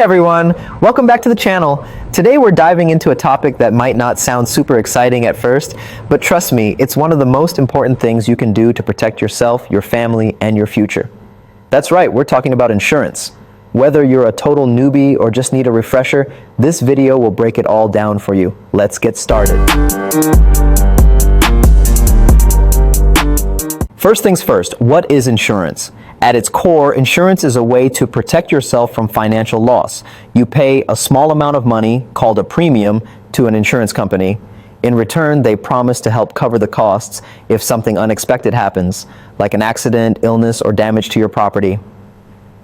everyone, welcome back to the channel. Today we're diving into a topic that might not sound super exciting at first, but trust me, it's one of the most important things you can do to protect yourself, your family, and your future. That's right, we're talking about insurance. Whether you're a total newbie or just need a refresher, this video will break it all down for you. Let's get started. First things first, what is insurance? At its core, insurance is a way to protect yourself from financial loss. You pay a small amount of money, called a premium, to an insurance company. In return, they promise to help cover the costs if something unexpected happens, like an accident, illness, or damage to your property.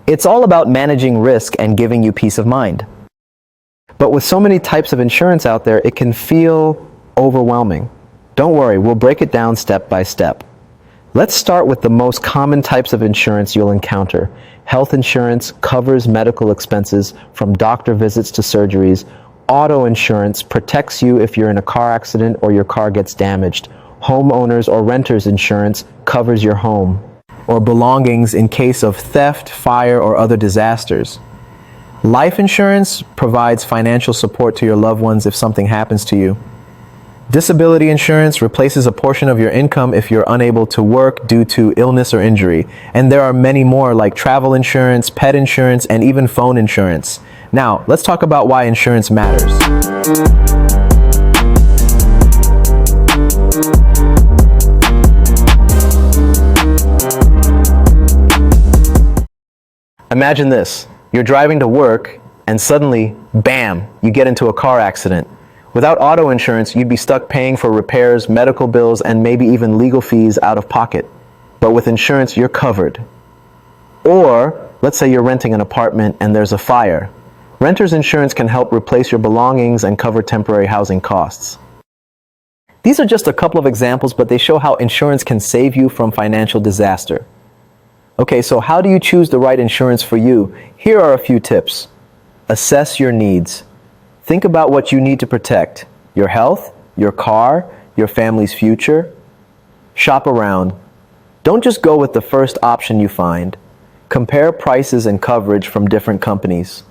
It's all about managing risk and giving you peace of mind. But with so many types of insurance out there, it can feel overwhelming. Don't worry, we'll break it down step by step. Let's start with the most common types of insurance you'll encounter. Health insurance covers medical expenses from doctor visits to surgeries. Auto insurance protects you if you're in a car accident or your car gets damaged. Homeowners or renters insurance covers your home or belongings in case of theft, fire, or other disasters. Life insurance provides financial support to your loved ones if something happens to you. Disability insurance replaces a portion of your income if you're unable to work due to illness or injury. And there are many more like travel insurance, pet insurance, and even phone insurance. Now, let's talk about why insurance matters. Imagine this. You're driving to work and suddenly, bam, you get into a car accident. Without auto insurance, you'd be stuck paying for repairs, medical bills, and maybe even legal fees out of pocket. But with insurance, you're covered. Or, let's say you're renting an apartment and there's a fire. Renter's insurance can help replace your belongings and cover temporary housing costs. These are just a couple of examples, but they show how insurance can save you from financial disaster. Okay, so how do you choose the right insurance for you? Here are a few tips. Assess your needs. Think about what you need to protect: your health, your car, your family's future. Shop around. Don't just go with the first option you find. Compare prices and coverage from different companies.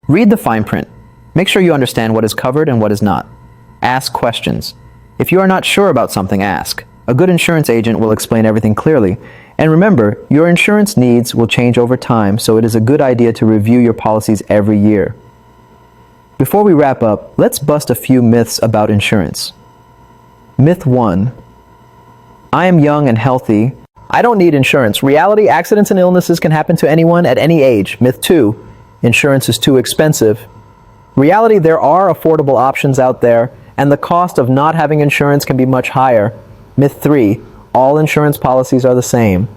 Read the fine print. Make sure you understand what is covered and what is not. Ask questions. If you are not sure about something, ask. A good insurance agent will explain everything clearly. And remember, your insurance needs will change over time, so it is a good idea to review your policies every year. Before we wrap up, let's bust a few myths about insurance. Myth 1. I am young and healthy. I don't need insurance. Reality, accidents and illnesses can happen to anyone at any age. Myth 2. Insurance is too expensive. Reality, there are affordable options out there, and the cost of not having insurance can be much higher. Myth 3. All insurance policies are the same.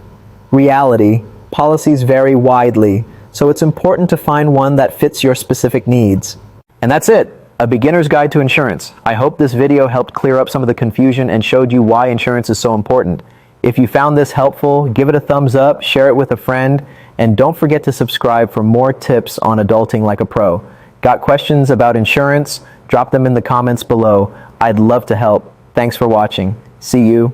Reality, policies vary widely, so it's important to find one that fits your specific needs. And that's it, a beginner's guide to insurance. I hope this video helped clear up some of the confusion and showed you why insurance is so important. If you found this helpful, give it a thumbs up, share it with a friend, and don't forget to subscribe for more tips on adulting like a pro. Got questions about insurance? Drop them in the comments below. I'd love to help. Thanks for watching. See you.